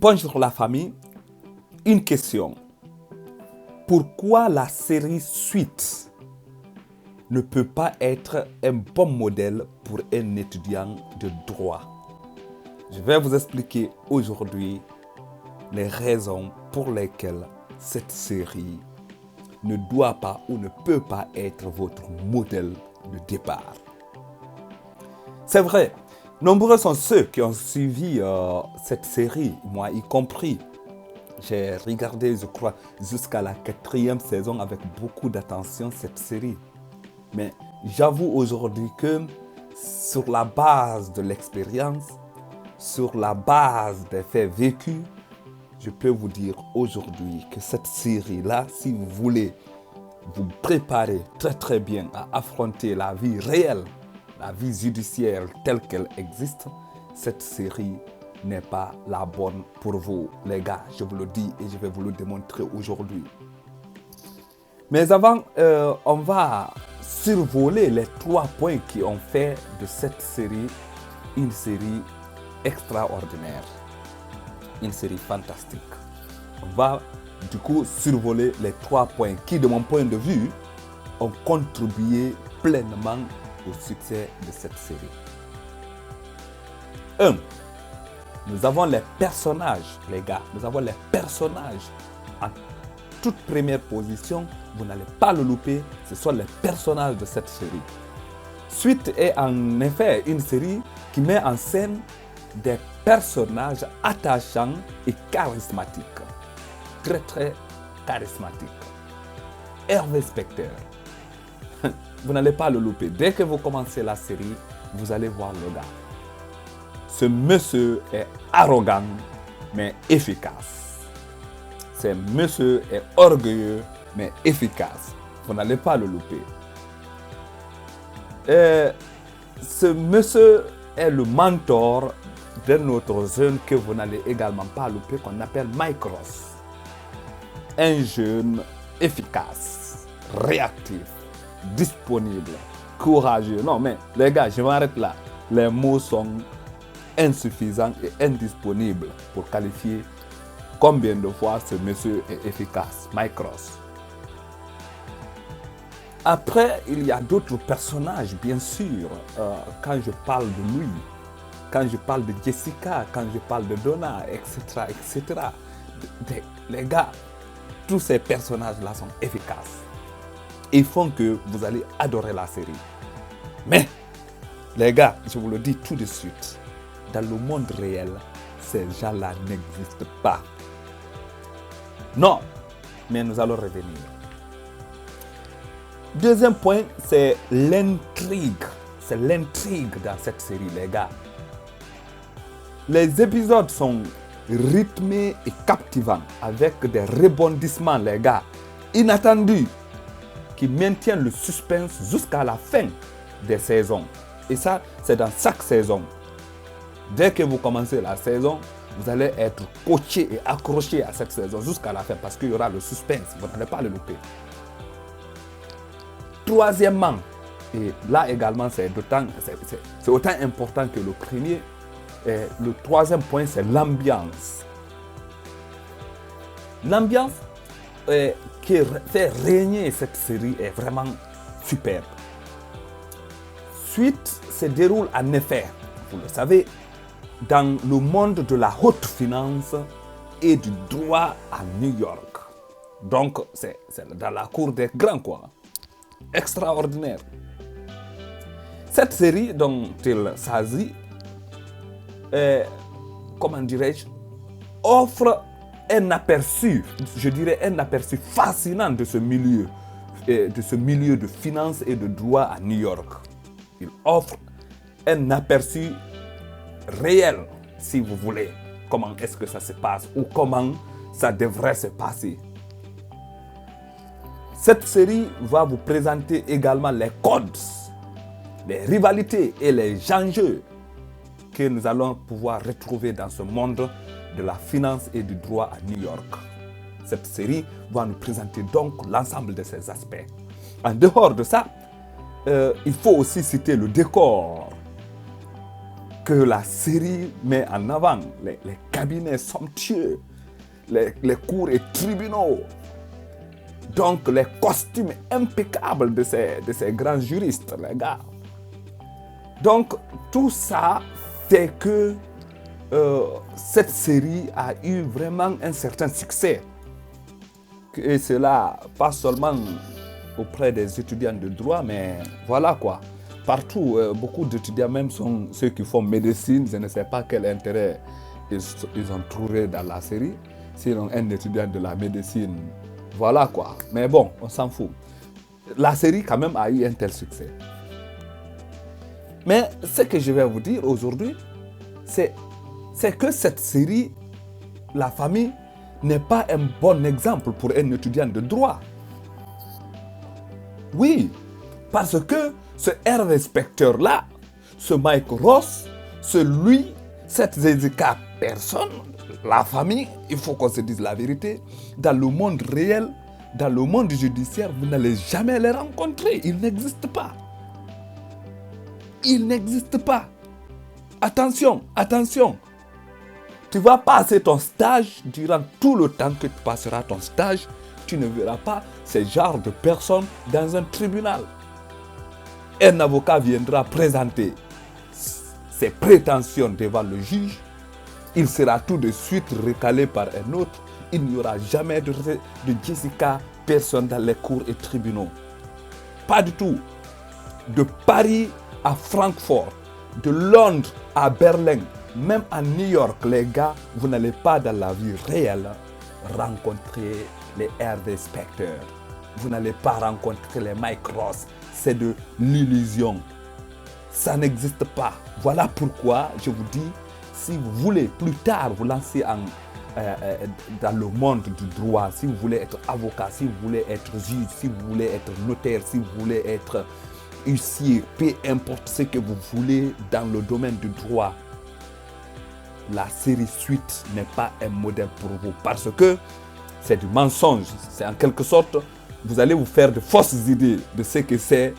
Bonjour la famille, une question. Pourquoi la série Suite ne peut pas être un bon modèle pour un étudiant de droit? Je vais vous expliquer aujourd'hui les raisons pour lesquelles cette série ne doit pas ou ne peut pas être votre modèle de départ. C'est vrai, nombreux sont ceux qui ont suivi cette série, moi y compris. J'ai regardé, je crois, jusqu'à la 4e saison avec beaucoup d'attention cette série. Mais j'avoue aujourd'hui que sur la base de l'expérience, sur la base des faits vécus, je peux vous dire aujourd'hui que cette série-là, si vous voulez vous préparer très très bien à affronter la vie réelle, la vie judiciaire telle qu'elle existe, cette série n'est pas la bonne pour vous, les gars. Je vous le dis et je vais vous le démontrer aujourd'hui. Mais avant, on va survoler les 3 points qui ont fait de cette série une série extraordinaire, une série fantastique. On va du coup survoler les 3 points qui, de mon point de vue, ont contribué pleinement au succès de cette série. 1. Nous avons les personnages, les gars. Nous avons les personnages en toute première position. Vous n'allez pas le louper. Ce sont les personnages de cette série. Suite est en effet une série qui met en scène des personnages attachants et charismatiques. Très très charismatiques. Hervé Specter. Vous n'allez pas le louper. Dès que vous commencez la série, vous allez voir le gars. Ce monsieur est arrogant, mais efficace. Ce monsieur est orgueilleux, mais efficace. Vous n'allez pas le louper. Ce monsieur est le mentor d'un autre jeune que vous n'allez également pas louper, qu'on appelle Mike Ross. Un jeune efficace, réactif, disponible, courageux. Non, mais les gars, je m'arrête là. Les mots sont insuffisants et indisponibles pour qualifier combien de fois ce monsieur est efficace. Mike Ross. Après, il y a d'autres personnages, bien sûr. Quand je parle de lui, quand je parle de Jessica, quand je parle de Donna, etc., etc. Les gars, tous ces personnages-là sont efficaces. Ils font que vous allez adorer la série. Mais, les gars, je vous le dis tout de suite, dans le monde réel, ces gens-là n'existent pas. Non, mais nous allons revenir. Deuxième point, c'est l'intrigue. C'est l'intrigue dans cette série, les gars. Les épisodes sont rythmés et captivants, avec des rebondissements, les gars, inattendus, qui maintiennent le suspense jusqu'à la fin des saisons. Et ça, c'est dans chaque saison. Dès que vous commencez la saison, vous allez être coaché et accroché à cette saison jusqu'à la fin parce qu'il y aura le suspense. Vous n'allez pas le louper. Troisièmement, et là également c'est autant important que le premier, le troisième point c'est l'ambiance. L'ambiance qui fait régner cette série est vraiment superbe. Suite se déroule en effet, vous le savez, dans le monde de la haute finance et du droit à New York. Donc, c'est dans la cour des grands, quoi. Extraordinaire. Cette série dont il s'agit, comment dirais-je, offre un aperçu, je dirais un aperçu fascinant de ce milieu de finance et de droit à New York. Il offre un aperçu réel, si vous voulez, comment est-ce que ça se passe ou comment ça devrait se passer. Cette série va vous présenter également les codes, les rivalités et les enjeux que nous allons pouvoir retrouver dans ce monde de la finance et du droit à New York. Cette série va nous présenter donc l'ensemble de ces aspects. En dehors de ça, il faut aussi citer le décor. que la série met en avant, les cabinets somptueux, les cours et tribunaux, donc les costumes impeccables de ces grands juristes, les gars. Donc tout ça fait que cette série a eu vraiment un certain succès. Et cela, pas seulement auprès des étudiants de droit, mais voilà quoi. Partout, beaucoup d'étudiants, même sont ceux qui font médecine, je ne sais pas quel intérêt ils ont trouvé dans la série. Sinon, un étudiant de la médecine, voilà quoi. Mais bon, on s'en fout. La série quand même a eu un tel succès. Mais ce que je vais vous dire aujourd'hui, c'est que cette série, La Famille, n'est pas un bon exemple pour un étudiant de droit. Oui, parce que ce Hervé Specter-là, ce Mike Ross, cette Zézika personne, la famille, il faut qu'on se dise la vérité, dans le monde réel, dans le monde judiciaire, vous n'allez jamais les rencontrer. Ils n'existent pas. Ils n'existent pas. Attention, attention. Tu vas passer ton stage, durant tout le temps que tu passeras ton stage, tu ne verras pas ce genre de personnes dans un tribunal. Un avocat viendra présenter ses prétentions devant le juge. Il sera tout de suite recalé par un autre. Il n'y aura jamais de Jessica personne dans les cours et tribunaux. Pas du tout. De Paris à Francfort, de Londres à Berlin, même à New York, les gars, vous n'allez pas dans la vie réelle rencontrer les Hervé Specter. Vous n'allez pas rencontrer les Mike Ross. C'est de l'illusion. Ça n'existe pas. Voilà pourquoi je vous dis, si vous voulez plus tard vous lancer dans le monde du droit, si vous voulez être avocat, si vous voulez être juge, si vous voulez être notaire, si vous voulez être huissier, peu importe ce que vous voulez dans le domaine du droit, la série Suite n'est pas un modèle pour vous parce que c'est du mensonge. C'est en quelque sorte, vous allez vous faire de fausses idées de ce que c'est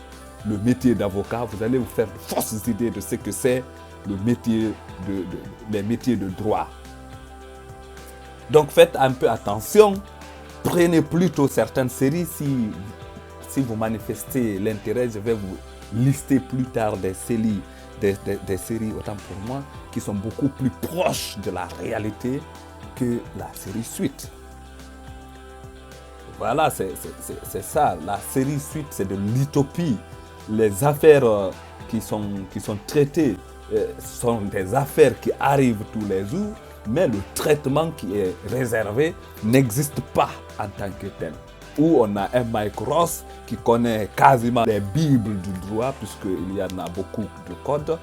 le métier d'avocat. Vous allez vous faire de fausses idées de ce que c'est le métier les métiers de droit. Donc faites un peu attention. Prenez plutôt certaines séries. Si vous manifestez l'intérêt, je vais vous lister plus tard des séries, autant pour moi, qui sont beaucoup plus proches de la réalité que la série Suite. Voilà, c'est ça. La série Suite, c'est de l'utopie. Les affaires qui sont traitées sont des affaires qui arrivent tous les jours, mais le traitement qui est réservé n'existe pas en tant que tel. Où on a un Mike Ross qui connaît quasiment les bibles du droit, puisqu'il y en a beaucoup de codes,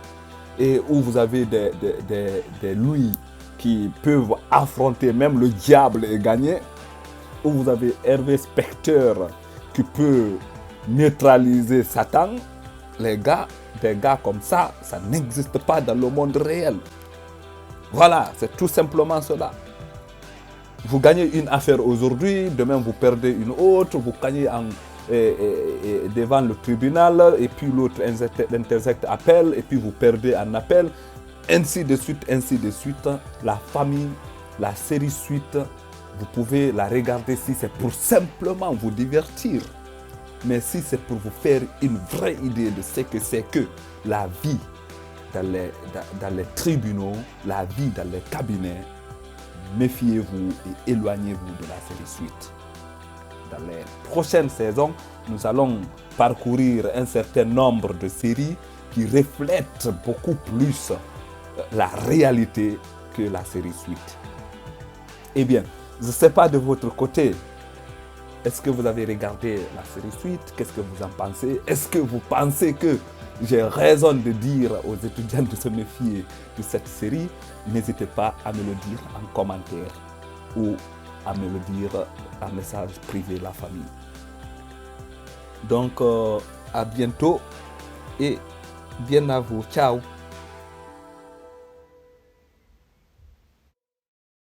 et où vous avez des Louis qui peuvent affronter même le diable et gagner, où vous avez Hervé Specter qui peut neutraliser Satan. Les gars, des gars comme ça n'existe pas dans le monde réel. Voilà, c'est tout simplement cela. Vous gagnez une affaire aujourd'hui, demain vous perdez une autre, vous gagnez devant le tribunal, et puis l'autre interjecte appel, et puis vous perdez en appel, ainsi de suite, ainsi de suite. La famille, la série Suite, vous pouvez la regarder si c'est pour simplement vous divertir. Mais si c'est pour vous faire une vraie idée de ce que c'est que la vie dans les tribunaux, la vie dans les cabinets, méfiez-vous et éloignez-vous de la série Suite. Dans les prochaines saisons, nous allons parcourir un certain nombre de séries qui reflètent beaucoup plus la réalité que la série Suite. Eh bien, je ne sais pas de votre côté, est-ce que vous avez regardé la série Suite? Qu'est-ce que vous en pensez? Est-ce que vous pensez que j'ai raison de dire aux étudiants de se méfier de cette série? N'hésitez pas à me le dire en commentaire ou à me le dire en message privé La Famille. Donc, à bientôt et bien à vous. Ciao!